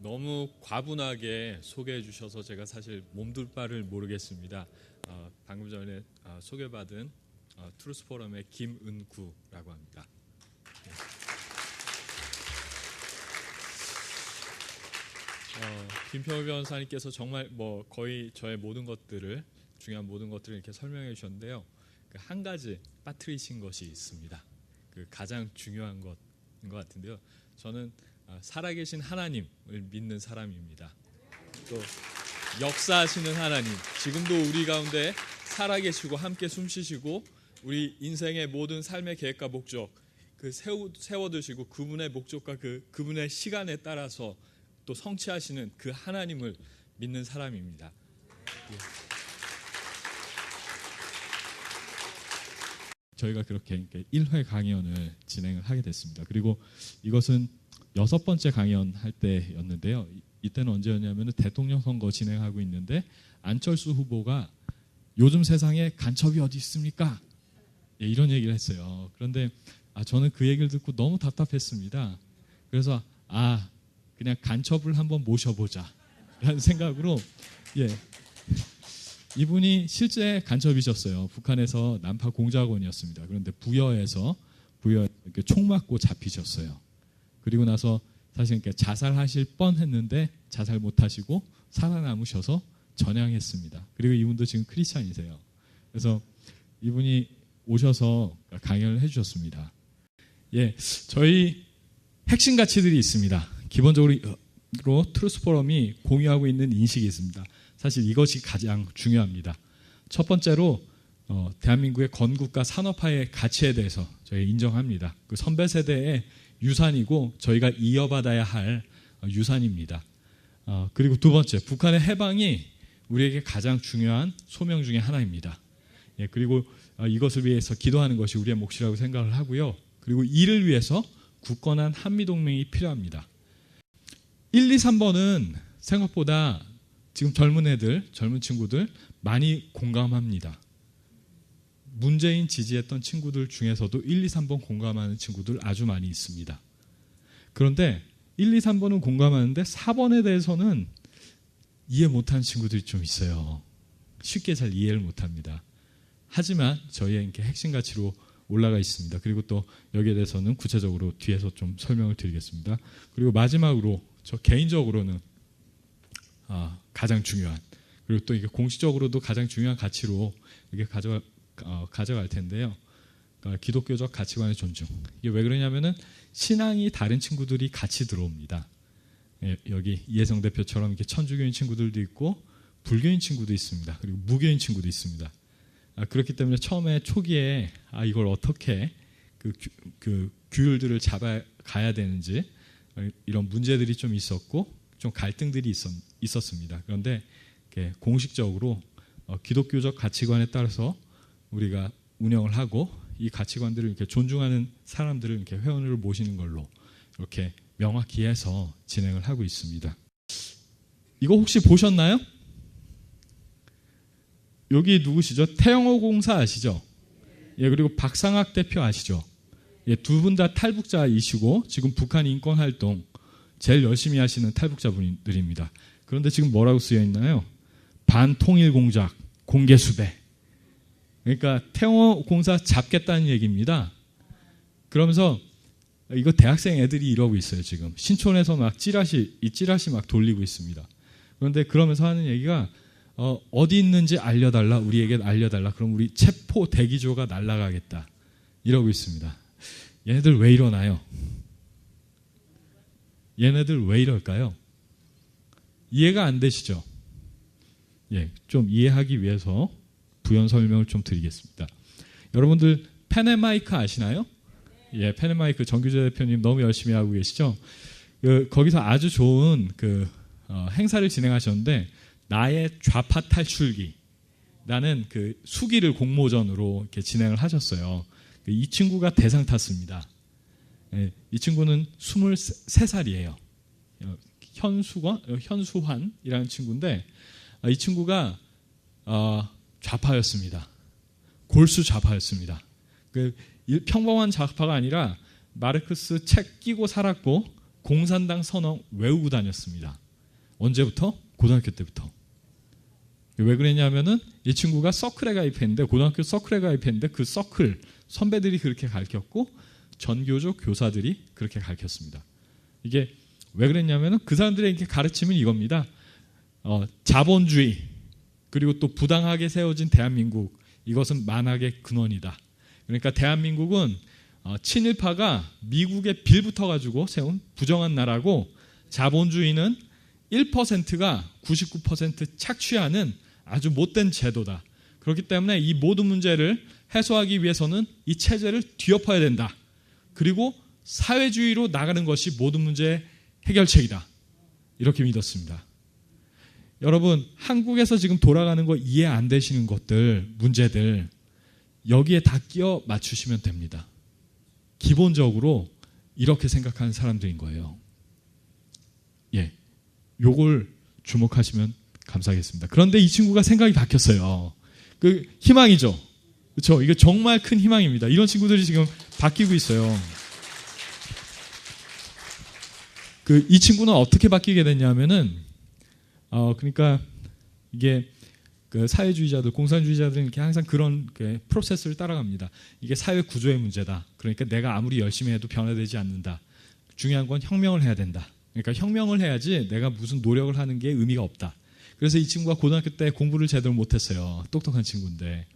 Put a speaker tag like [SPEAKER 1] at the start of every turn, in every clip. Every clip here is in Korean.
[SPEAKER 1] 너무 과분하게 소개해 주셔서 제가 사실 몸둘 바를 모르겠습니다. 방금 전에 소개받은 트루스 포럼의 김은구라고 합니다. 김평우 변호사님께서 정말 거의 저의 모든 것들을, 중요한 모든 것들을 이렇게 설명해 주셨는데요. 한 가지 빠뜨리신 것이 있습니다. 가장 중요한 것인 것 같은데요. 저는 살아계신 하나님을 믿는 사람입니다. 또 역사하시는 하나님, 지금도 우리 가운데 살아계시고 함께 숨쉬시고 우리 인생의 모든 삶의 계획과 목적 세워두시고 그분의 목적과 그분의 시간에 따라서 또 성취하시는 그 하나님을 믿는 사람입니다. 저희가 그렇게 1회 강연을 진행을 하게 됐습니다. 그리고 이것은 6번째 강연 할 때였는데요. 이때는 언제였냐면 대통령 선거 진행하고 있는데 안철수 후보가 요즘 세상에 간첩이 어디 있습니까? 이런 얘기를 했어요. 그런데 저는 그 얘기를 듣고 너무 답답했습니다. 그래서 그냥 간첩을 한번 모셔보자 라는 생각으로 이분이 실제 간첩이셨어요. 북한에서 난파 공작원이었습니다. 그런데 부여에서 이렇게 총 맞고 잡히셨어요. 그리고 나서 사실 자살하실 뻔했는데 자살 못하시고 살아남으셔서 전향했습니다. 그리고 이분도 지금 크리스찬이세요. 그래서 이분이 오셔서 강연을 해주셨습니다. 저희 핵심 가치들이 있습니다. 기본적으로 트루스 포럼이 공유하고 있는 인식이 있습니다. 사실 이것이 가장 중요합니다. 첫 번째로 대한민국의 건국과 산업화의 가치에 대해서 저희 인정합니다. 그 선배 세대의 유산이고 저희가 이어받아야 할 유산입니다. 그리고 두 번째, 북한의 해방이 우리에게 가장 중요한 소명 중에 하나입니다. 그리고 이것을 위해서 기도하는 것이 우리의 몫이라고 생각을 하고요. 그리고 이를 위해서 굳건한 한미동맹이 필요합니다. 1, 2, 3번은 생각보다 지금 젊은 친구들 많이 공감합니다. 문재인 지지했던 친구들 중에서도 1, 2, 3번 공감하는 친구들 아주 많이 있습니다. 그런데 1, 2, 3번은 공감하는데 4번에 대해서는 이해 못하는 친구들이 좀 있어요. 쉽게 잘 이해를 못합니다. 하지만 저희의 핵심 가치로 올라가 있습니다. 그리고 또 여기에 대해서는 구체적으로 뒤에서 좀 설명을 드리겠습니다. 그리고 마지막으로 저 개인적으로는 가장 중요한, 그리고 또 이게 공식적으로도 가장 중요한 가치로 이게 가져갈 텐데요. 기독교적 가치관의 존중. 이게 왜 그러냐면은 신앙이 다른 친구들이 같이 들어옵니다. 여기 이혜성 대표처럼 이렇게 천주교인 친구들도 있고 불교인 친구도 있습니다. 그리고 무교인 친구도 있습니다. 그렇기 때문에 처음에 초기에 이걸 어떻게 그 규율들을 잡아가야 되는지 이런 문제들이 좀 있었고 좀 갈등들이 있었습니다. 그런데 공식적으로 기독교적 가치관에 따라서 우리가 운영을 하고 이 가치관들을 이렇게 존중하는 사람들을 이렇게 회원으로 모시는 걸로 이렇게 명확히 해서 진행을 하고 있습니다. 이거 혹시 보셨나요? 여기 누구시죠? 태영호 공사 아시죠? 그리고 박상학 대표 아시죠? 두 분 다 탈북자이시고 지금 북한 인권 활동 제일 열심히 하시는 탈북자분들입니다. 그런데 지금 뭐라고 쓰여 있나요? 반통일 공작, 공개 수배. 그러니까 태영호 공사 잡겠다는 얘기입니다. 그러면서 이거 대학생 애들이 이러고 있어요. 지금 신촌에서 막 찌라시 막 돌리고 있습니다. 그런데 그러면서 하는 얘기가 어디 있는지 알려달라, 우리에게 알려달라. 그럼 우리 체포 대기조가 날아가겠다 이러고 있습니다. 얘네들 왜 이러나요? 얘네들 왜 이럴까요? 이해가 안 되시죠? 좀 이해하기 위해서 부연 설명을 좀 드리겠습니다. 여러분들 펜앤마이크 아시나요? 펜앤마이크 정규재 대표님 너무 열심히 하고 계시죠? 거기서 아주 좋은 행사를 진행하셨는데 나의 좌파 탈출기라는 수기를 공모전으로 이렇게 진행을 하셨어요. 이 친구가 대상 탔습니다. 이 친구는 23살이에요. 현수환이라는 친구인데 이 친구가 좌파였습니다. 골수 좌파였습니다. 평범한 좌파가 아니라 마르크스 책 끼고 살았고 공산당 선언 외우고 다녔습니다. 언제부터? 고등학교 때부터. 왜 그랬냐면은 이 친구가 서클에 가입했는데, 고등학교 서클에 가입했는데 그 서클 선배들이 그렇게 가르쳤고 전교조 교사들이 그렇게 가르쳤습니다. 이게 왜 그랬냐면은 그 사람들에게 가르치면 이겁니다. 자본주의 그리고 또 부당하게 세워진 대한민국, 이것은 만악의 근원이다. 그러니까 대한민국은 친일파가 미국에 빌붙어 가지고 세운 부정한 나라고, 자본주의는 1%가 99% 착취하는 아주 못된 제도다. 그렇기 때문에 이 모든 문제를 해소하기 위해서는 이 체제를 뒤엎어야 된다. 그리고 사회주의로 나가는 것이 모든 문제의 해결책이다. 이렇게 믿었습니다. 여러분, 한국에서 지금 돌아가는 거 이해 안 되시는 것들, 문제들 여기에 다 끼워 맞추시면 됩니다. 기본적으로 이렇게 생각하는 사람들인 거예요. 예, 요걸 주목하시면 감사하겠습니다. 그런데 이 친구가 생각이 바뀌었어요. 그 희망이죠. 그렇죠? 이게 정말 큰 희망입니다. 이런 친구들이 지금 바뀌고 있어요. 이 친구는 어떻게 바뀌게 됐냐면은 그러니까 이게 그 사회주의자들, 공산주의자들은 이렇게 항상 그런 그 프로세스를 따라갑니다. 이게 사회 구조의 문제다. 그러니까 내가 아무리 열심히 해도 변화되지 않는다. 중요한 건 혁명을 해야 된다. 그러니까 혁명을 해야지 내가 무슨 노력을 하는 게 의미가 없다. 그래서 이 친구가 고등학교 때 공부를 제대로 못했어요. 똑똑한 친구인데.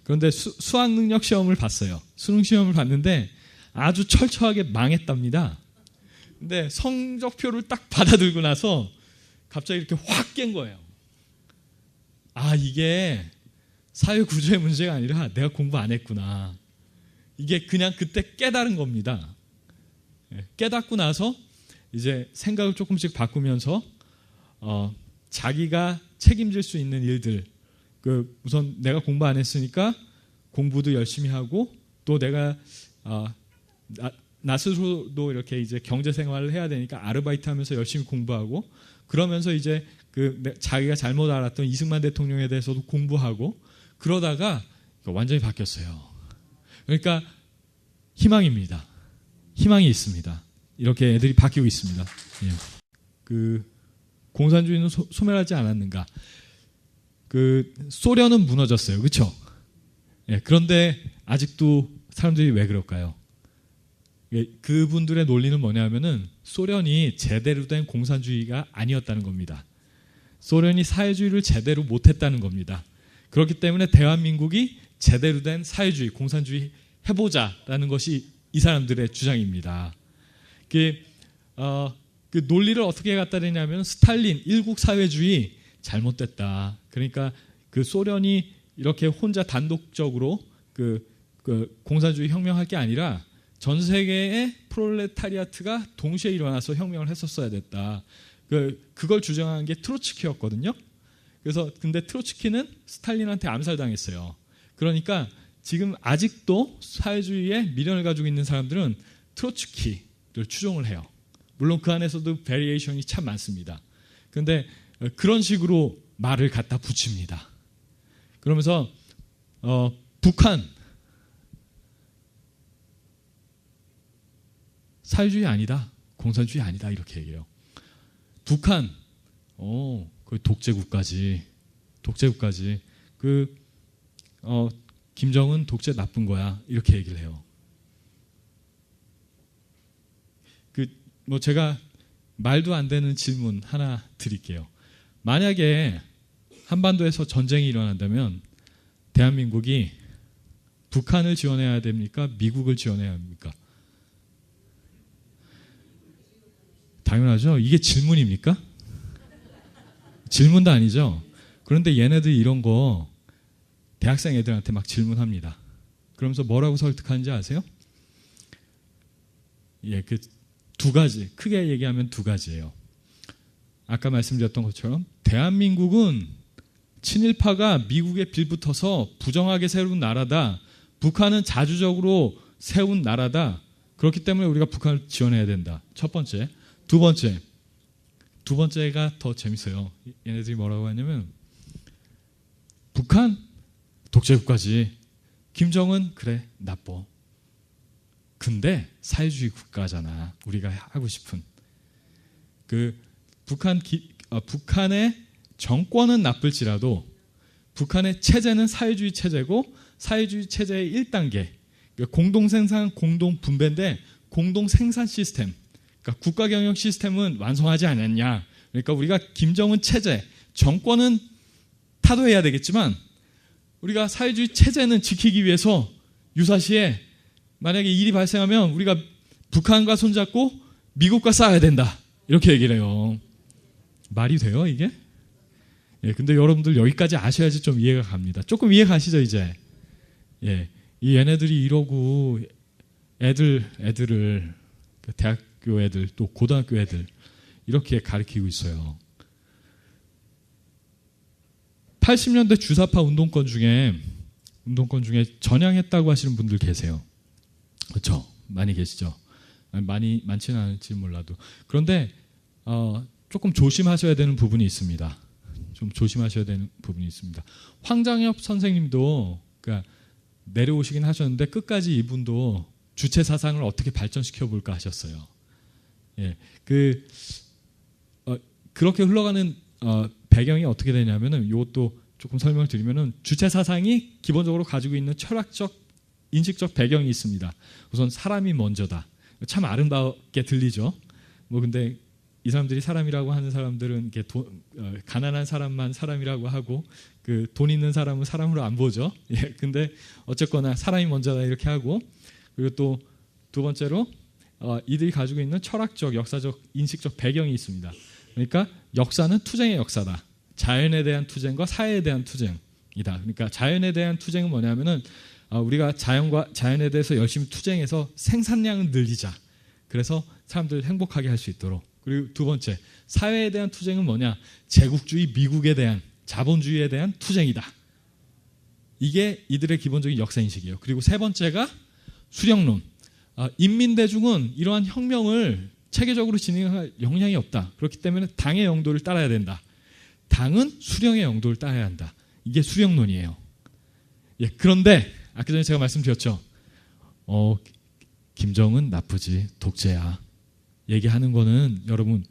[SPEAKER 1] 그런데 수학 능력 시험을 봤어요. 수능 시험을 봤는데 아주 철저하게 망했답니다. 근데 성적표를 딱 받아들고 나서 갑자기 이렇게 확 깬 거예요. 아, 이게 사회 구조의 문제가 아니라 내가 공부 안 했구나. 이게 그냥 그때 깨달은 겁니다. 깨닫고 나서 이제 생각을 조금씩 바꾸면서 자기가 책임질 수 있는 일들, 우선 내가 공부 안 했으니까 공부도 열심히 하고, 또 내가 나 스스로도 이렇게 이제 경제 생활을 해야 되니까 아르바이트 하면서 열심히 공부하고, 그러면서 이제 자기가 잘못 알았던 이승만 대통령에 대해서도 공부하고, 그러다가 완전히 바뀌었어요. 그러니까 희망입니다. 희망이 있습니다. 이렇게 애들이 바뀌고 있습니다. 예. 공산주의는 소멸하지 않았는가? 소련은 무너졌어요. 그렇죠? 예, 그런데 아직도 사람들이 왜 그럴까요? 예, 그분들의 논리는 뭐냐면은 소련이 제대로 된 공산주의가 아니었다는 겁니다. 소련이 사회주의를 제대로 못했다는 겁니다. 그렇기 때문에 대한민국이 제대로 된 사회주의, 공산주의 해보자라는 것이 이 사람들의 주장입니다. 그 논리를 어떻게 갖다 대냐면, 스탈린 일국 사회주의 잘못됐다. 그러니까 그 소련이 이렇게 혼자 단독적으로 그 공산주의 혁명할 게 아니라 전 세계의 프롤레타리아트가 동시에 일어나서 혁명을 했었어야 됐다. 그걸 주장한 게 트로츠키였거든요. 그래서 근데 트로츠키는 스탈린한테 암살당했어요. 그러니까 지금 아직도 사회주의에 미련을 가지고 있는 사람들은 트로츠키를 추종을 해요. 물론 그 안에서도 베리에이션이 참 많습니다. 그런데 그런 식으로 말을 갖다 붙입니다. 그러면서 북한 사회주의 아니다, 공산주의 아니다, 이렇게 얘기해요. 북한 거의 독재국가지. 김정은 독재 나쁜 거야, 이렇게 얘기를 해요. 제가 말도 안 되는 질문 하나 드릴게요. 만약에 한반도에서 전쟁이 일어난다면 대한민국이 북한을 지원해야 됩니까? 미국을 지원해야 합니까? 당연하죠. 이게 질문입니까? 질문도 아니죠. 그런데 얘네들이 이런 거 대학생 애들한테 막 질문합니다. 그러면서 뭐라고 설득하는지 아세요? 예, 두 가지, 크게 얘기하면 두 가지예요. 아까 말씀드렸던 것처럼 대한민국은 친일파가 미국에 빌붙어서 부정하게 세운 나라다. 북한은 자주적으로 세운 나라다. 그렇기 때문에 우리가 북한을 지원해야 된다. 첫 번째. 두 번째가 더 재밌어요. 얘네들이 뭐라고 하냐면, 북한 독재국가지. 김정은 그래 나빠. 근데 사회주의 국가잖아. 우리가 하고 싶은. 북한의 정권은 나쁠지라도 북한의 체제는 사회주의 체제고 사회주의 체제의 1단계 공동생산, 공동분배인데 공동생산 시스템, 그러니까 국가경영 시스템은 완성하지 않았냐. 그러니까 우리가 김정은 체제, 정권은 타도해야 되겠지만 우리가 사회주의 체제는 지키기 위해서 유사시에 만약에 일이 발생하면 우리가 북한과 손잡고 미국과 싸워야 된다. 이렇게 얘기를 해요. 말이 돼요, 이게? 예, 근데 여러분들 여기까지 아셔야지 좀 이해가 갑니다. 조금 이해 가시죠, 이제? 예, 이 얘네들이 이러고 애들을 대학교 애들 또 고등학교 애들 이렇게 가르치고 있어요. 80년대 주사파 운동권 중에 전향했다고 하시는 분들 계세요. 그렇죠? 많이 계시죠? 많지는 않을지 몰라도. 그런데 조금 조심하셔야 되는 부분이 있습니다. 좀 조심하셔야 되는 부분이 있습니다. 황장엽 선생님도 그러니까 내려오시긴 하셨는데 끝까지 이분도 주체 사상을 어떻게 발전시켜 볼까 하셨어요. 예, 그렇게 흘러가는 배경이 어떻게 되냐면은 이것도 조금 설명을 드리면은 주체 사상이 기본적으로 가지고 있는 철학적, 인식적 배경이 있습니다. 우선 사람이 먼저다. 참 아름답게 들리죠. 뭐 근데 이 사람들이 사람이라고 하는 사람들은 이렇게 가난한 사람만 사람이라고 하고 돈 있는 사람은 사람으로 안 보죠. 예, 근데 어쨌거나 사람이 먼저다 이렇게 하고 그리고 또 두 번째로 이들이 가지고 있는 철학적, 역사적, 인식적 배경이 있습니다. 그러니까 역사는 투쟁의 역사다. 자연에 대한 투쟁과 사회에 대한 투쟁이다. 그러니까 자연에 대한 투쟁은 뭐냐면은 우리가 자연에 대해서 열심히 투쟁해서 생산량을 늘리자. 그래서 사람들 행복하게 할 수 있도록. 그리고 두 번째, 사회에 대한 투쟁은 뭐냐? 제국주의 미국에 대한 자본주의에 대한 투쟁이다. 이게 이들의 기본적인 역사 인식이에요. 그리고 세 번째가 수령론. 인민대중은 이러한 혁명을 체계적으로 진행할 역량이 없다. 그렇기 때문에 당의 영도를 따라야 된다. 당은 수령의 영도를 따라야 한다. 이게 수령론이에요. 예, 그런데 아까 전에 제가 말씀드렸죠. 김정은 나쁘지, 독재야. 얘기하는 거는 여러분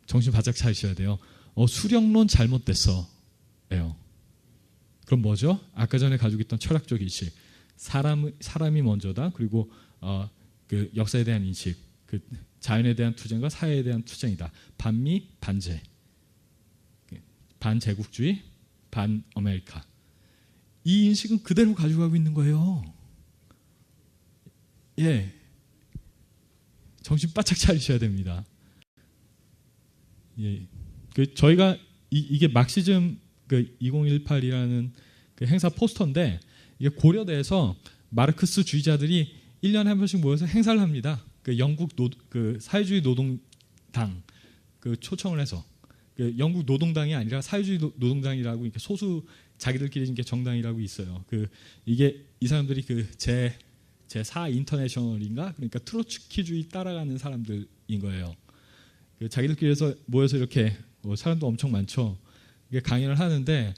[SPEAKER 1] 정신 바짝 차리셔야 돼요. 수령론 잘못됐어. 예요. 그럼 뭐죠? 아까 전에 가지고 있던 철학적 인식. 사람이 먼저다. 그리고 역사에 대한 인식. 자연에 대한 투쟁과 사회에 대한 투쟁이다. 반미, 반제. 반제국주의, 반아메리카. 이 인식은 그대로 가지고 가고 있는 거예요. 예. 정신 바짝 차리셔야 됩니다. 예. 저희가 이게 막시즘 2018이라는 행사 포스터인데 이게 고려대에서 마르크스주의자들이 1년에 한 번씩 모여서 행사를 합니다. 영국 사회주의 노동당 초청을 해서 영국 노동당이 아니라 사회주의 노동당이라고 이렇게 소수 자기들끼리 이게 정당이라고 있어요. 이게 이 사람들이 제4 인터내셔널인가 그러니까 트로츠키주의 따라가는 사람들인 거예요. 자기들끼리서 모여서 이렇게 사람도 엄청 많죠. 이게 강연을 하는데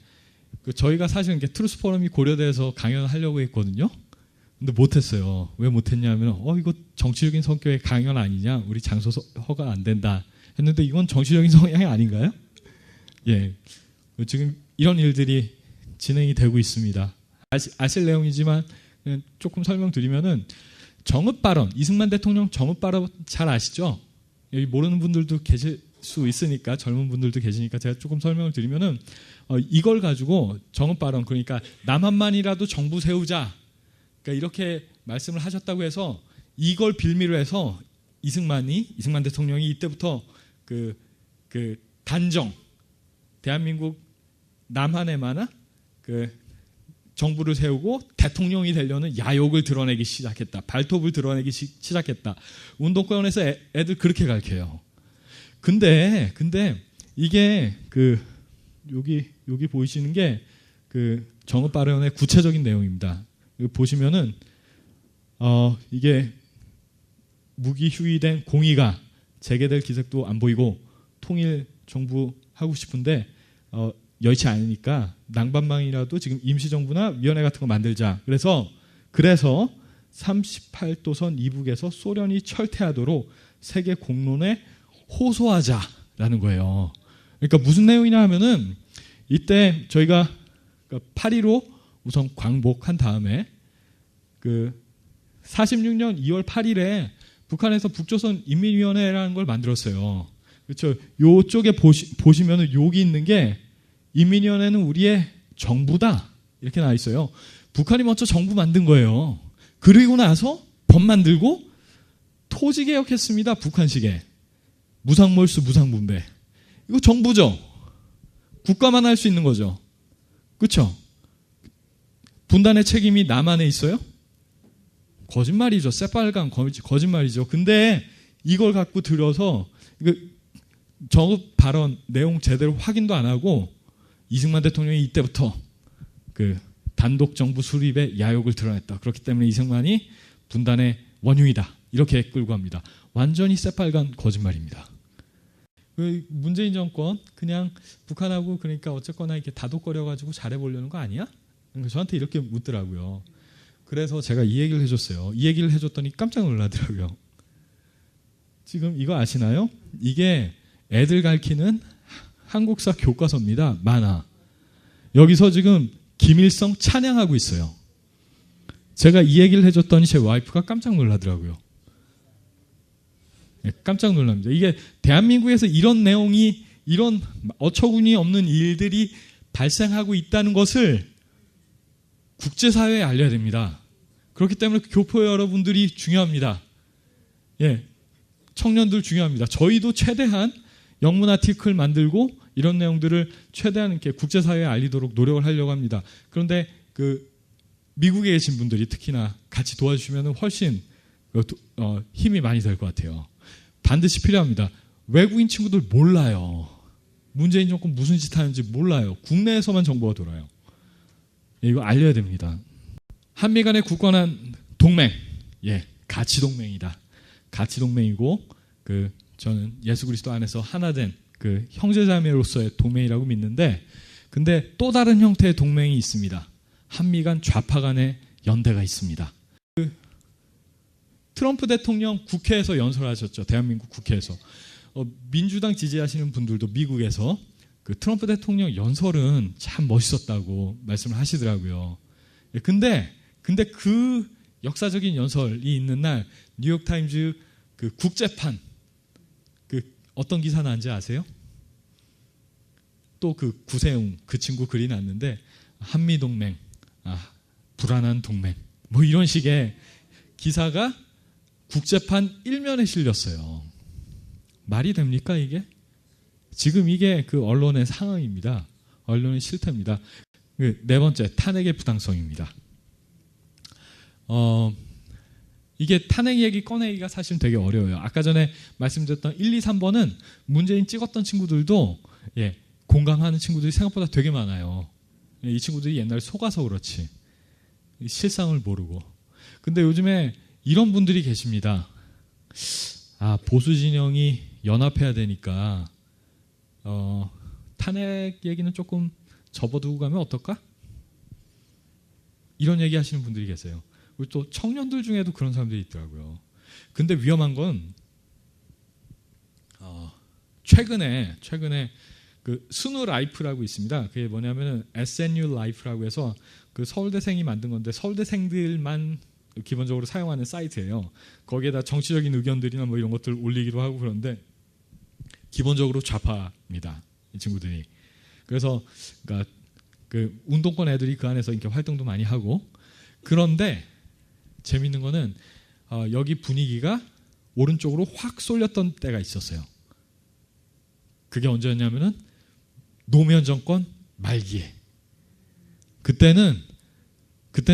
[SPEAKER 1] 저희가 사실은 트루스 포럼이 고려대에서 강연을 하려고 했거든요. 근데 못했어요. 왜 못했냐면 이거 정치적인 성격의 강연 아니냐? 우리 장소 허가 안 된다 했는데 이건 정치적인 성향이 아닌가요? 예, 지금 이런 일들이 진행이 되고 있습니다. 아실 내용이지만 조금 설명드리면은 정읍 발언, 이승만 대통령 정읍 발언 잘 아시죠? 여기 모르는 분들도 계실 수 있으니까 젊은 분들도 계시니까 제가 조금 설명을 드리면은 이걸 가지고 정읍 발언 그러니까 남한만이라도 정부 세우자. 그러니까 이렇게 말씀을 하셨다고 해서 이걸 빌미로 해서 이승만 대통령이 이때부터 단정 대한민국 남한에만 정부를 세우고 대통령이 되려는 야욕을 드러내기 시작했다. 발톱을 드러내기 시작했다. 운동권에서 애들 그렇게 가르쳐요. 근데 이게 여기 보이시는 게 정읍 발언의 구체적인 내용입니다. 보시면은 이게 무기 휴위된 공의가 재개될 기색도 안 보이고 통일 정부 하고 싶은데 여의치 않으니까 낭반망이라도 지금 임시정부나 위원회 같은 거 만들자. 그래서 38도선 이북에서 소련이 철퇴하도록 세계 공론에 호소하자. 거예요. 그러니까 무슨 내용이냐 하면은 이때 저희가 8.15 우선 광복한 다음에 그 46년 2월 8일에 북한에서 북조선 인민위원회라는 걸 만들었어요. 그렇죠. 요쪽에 보시면은 여기 있는 게 인민위원회는 우리의 정부다 이렇게 나와 있어요. 북한이 먼저 정부 만든 거예요. 그리고 나서 법 만들고 토지 개혁했습니다. 북한식에 무상몰수 무상분배. 이거 정부죠. 국가만 할 수 있는 거죠. 그렇죠? 분단의 책임이 남한에 있어요? 거짓말이죠. 새빨간 거짓말이죠. 근데 이걸 갖고 들어서 저 발언 내용 제대로 확인도 안 하고 이승만 대통령이 이때부터 그 단독 정부 수립의 야욕을 드러냈다. 그렇기 때문에 이승만이 분단의 원흉이다. 이렇게 끌고 갑니다. 완전히 새빨간 거짓말입니다. 그 문재인 정권 그냥 북한하고 그러니까 어쨌거나 이렇게 다독거려가지고 잘해보려는 거 아니야? 그러니까 저한테 이렇게 묻더라고요. 그래서 제가 이 얘기를 해줬어요. 이 얘기를 해줬더니 깜짝 놀라더라고요. 지금 이거 아시나요? 이게 애들 가르치는 한국사 교과서입니다. 만화. 여기서 지금 김일성 찬양하고 있어요. 제가 이 얘기를 해줬더니 제 와이프가 깜짝 놀라더라고요. 깜짝 놀랍니다. 이게 대한민국에서 이런 내용이 이런 어처구니 없는 일들이 발생하고 있다는 것을 국제사회에 알려야 됩니다. 그렇기 때문에 교포 여러분들이 중요합니다. 예, 청년들 중요합니다. 저희도 최대한 영문 아티클 만들고 이런 내용들을 최대한 이렇게 국제사회에 알리도록 노력을 하려고 합니다. 그런데 그 미국에 계신 분들이 특히나 같이 도와주시면 훨씬 힘이 많이 될 것 같아요. 반드시 필요합니다. 외국인 친구들 몰라요. 문재인 정권 무슨 짓 하는지 몰라요. 국내에서만 정보가 돌아요. 이거 알려야 됩니다. 한미 간의 굳건한 동맹, 예, 가치 동맹이다. 가치 동맹이고 저는 예수 그리스도 안에서 하나된 그 형제자매로서의 동맹이라고 믿는데, 근데 또 다른 형태의 동맹이 있습니다. 한미 간 좌파 간의 연대가 있습니다. 트럼프 대통령 국회에서 연설하셨죠. 대한민국 국회에서. 민주당 지지하시는 분들도 미국에서 그 트럼프 대통령 연설은 참 멋있었다고 말씀을 하시더라고요. 근데 그 역사적인 연설이 있는 날 뉴욕타임즈 그 국제판 그 어떤 기사 난지 아세요? 또 그 구세웅 그 친구 글이 났는데 한미 동맹, 불안한 동맹, 뭐 이런 식의 기사가 국제판 1면에 실렸어요. 말이 됩니까 이게? 지금 이게 그 언론의 상황입니다. 언론의 실태입니다. 네 번째, 탄핵의 부당성입니다. 이게 탄핵 얘기 꺼내기가 사실 되게 어려워요. 아까 전에 말씀드렸던 1, 2, 3번은 문재인 찍었던 친구들도 공감하는 친구들이 생각보다 되게 많아요. 이 친구들이 옛날에 속아서 그렇지 실상을 모르고. 근데 요즘에 이런 분들이 계십니다. 보수 진영이 연합해야 되니까 탄핵 얘기는 조금 접어두고 가면 어떨까? 이런 얘기 하시는 분들이 계세요. 그리고 또 청년들 중에도 그런 사람들이 있더라고요. 근데 위험한 건 최근에 그 스누 라이프라고 있습니다. 그게 뭐냐면은 SNU 라이프라고 해서 그 서울대생이 만든 건데 서울대생들만 기본적으로 사용하는 사이트예요. 거기에다 정치적인 의견들이나 뭐 이런 것들 올리기도 하고 그런데 기본적으로 좌파입니다. 이 친구들이. 그래서 그러니까 그 운동권 애들이 그 안에서 이렇게 활동도 많이 하고. 그런데 재밌는 거는 여기 분위기가 오른쪽으로 확 쏠렸던 때가 있었어요. 그게 언제였냐면은 노무현 정권 말기에. 그때는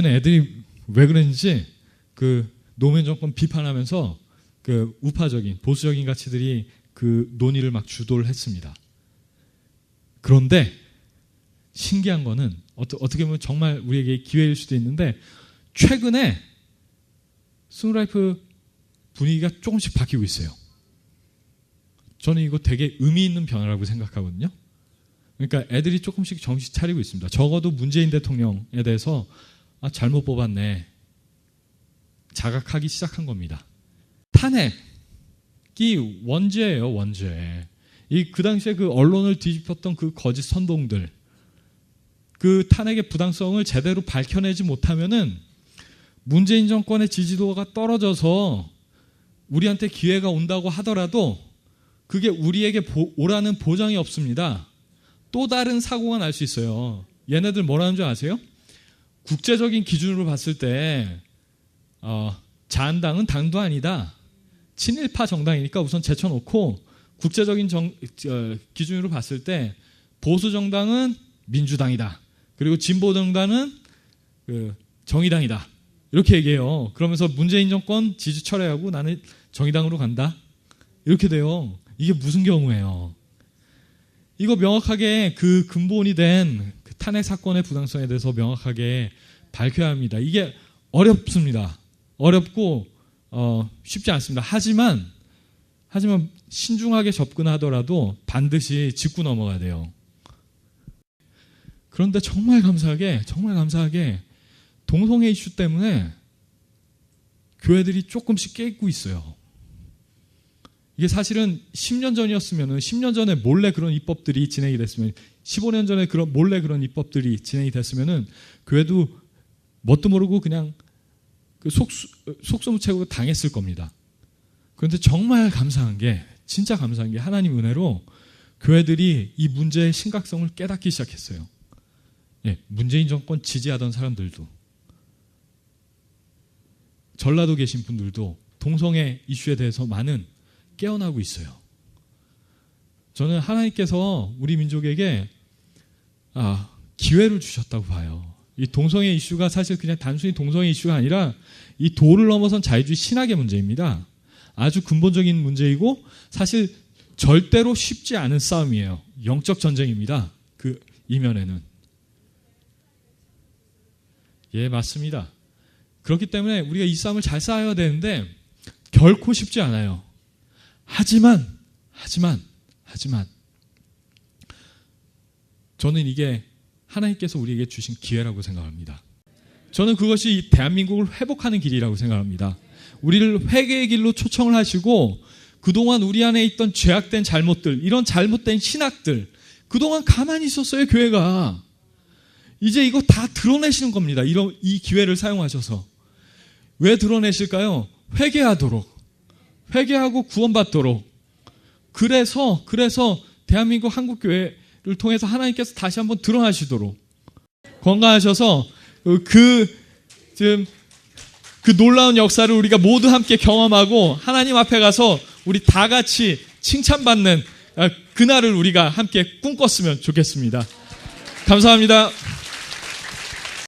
[SPEAKER 1] 애들이 왜 그랬는지 그 노무현 정권 비판하면서 그 우파적인 보수적인 가치들이 그 논의를 막 주도를 했습니다. 그런데 신기한 거는 어떻게 보면 정말 우리에게 기회일 수도 있는데 최근에 스누라이프 분위기가 조금씩 바뀌고 있어요. 저는 이거 되게 의미 있는 변화라고 생각하거든요. 그러니까 애들이 조금씩 정신 차리고 있습니다. 적어도 문재인 대통령에 대해서 잘못 뽑았네. 자각하기 시작한 겁니다. 탄핵이 원죄예요, 원죄. 그 당시에 그 언론을 뒤집혔던 그 거짓 선동들, 그 탄핵의 부당성을 제대로 밝혀내지 못하면은 문재인 정권의 지지도가 떨어져서 우리한테 기회가 온다고 하더라도 그게 우리에게 오라는 보장이 없습니다. 또 다른 사고가 날 수 있어요. 얘네들 뭐라는 줄 아세요? 국제적인 기준으로 봤을 때 자한당은 당도 아니다. 친일파 정당이니까 우선 제쳐놓고 국제적인 기준으로 봤을 때 보수 정당은 민주당이다. 그리고 진보 정당은 정의당이다. 이렇게 얘기해요. 그러면서 문재인 정권 지지 철회하고 나는 정의당으로 간다. 이렇게 돼요. 이게 무슨 경우예요? 이거 명확하게 그 근본이 된 그 탄핵 사건의 부당성에 대해서 명확하게 밝혀야 합니다. 이게 어렵습니다. 어렵고 쉽지 않습니다. 하지만 신중하게 접근하더라도 반드시 짚고 넘어가야 돼요. 그런데 정말 감사하게 동성애 이슈 때문에 교회들이 조금씩 깨고 있어요. 이게 사실은 10년 전이었으면 10년 전에 몰래 그런 입법들이 진행이 됐으면 15년 전에 몰래 그런 입법들이 진행이 됐으면 교회도 뭣도 모르고 그냥 속수무책으로 당했을 겁니다. 그런데 정말 감사한 게 진짜 감사한 게 하나님 은혜로 교회들이 이 문제의 심각성을 깨닫기 시작했어요. 예, 문재인 정권 지지하던 사람들도 전라도 계신 분들도 동성애 이슈에 대해서 많은 깨어나고 있어요. 저는 하나님께서 우리 민족에게 기회를 주셨다고 봐요. 이 동성애 이슈가 사실 그냥 단순히 동성애 이슈가 아니라 이 도를 넘어선 자유주의 신학의 문제입니다. 아주 근본적인 문제이고 사실 절대로 쉽지 않은 싸움이에요. 영적 전쟁입니다. 그 이면에는. 예, 맞습니다. 그렇기 때문에 우리가 이 싸움을 잘 싸워야 되는데 결코 쉽지 않아요. 하지만 저는 이게 하나님께서 우리에게 주신 기회라고 생각합니다. 저는 그것이 대한민국을 회복하는 길이라고 생각합니다. 우리를 회개의 길로 초청을 하시고 그동안 우리 안에 있던 죄악된 잘못들, 이런 잘못된 신학들, 그동안 가만히 있었어요, 교회가. 이제 이거 다 드러내시는 겁니다. 이 기회를 사용하셔서. 왜 드러내실까요? 회개하고 구원받도록. 그래서 대한민국 한국교회를 통해서 하나님께서 다시 한번 드러나시도록 건강하셔서 그 놀라운 역사를 우리가 모두 함께 경험하고 하나님 앞에 가서 우리 다 같이 칭찬받는 그날을 우리가 함께 꿈꿨으면 좋겠습니다. 감사합니다.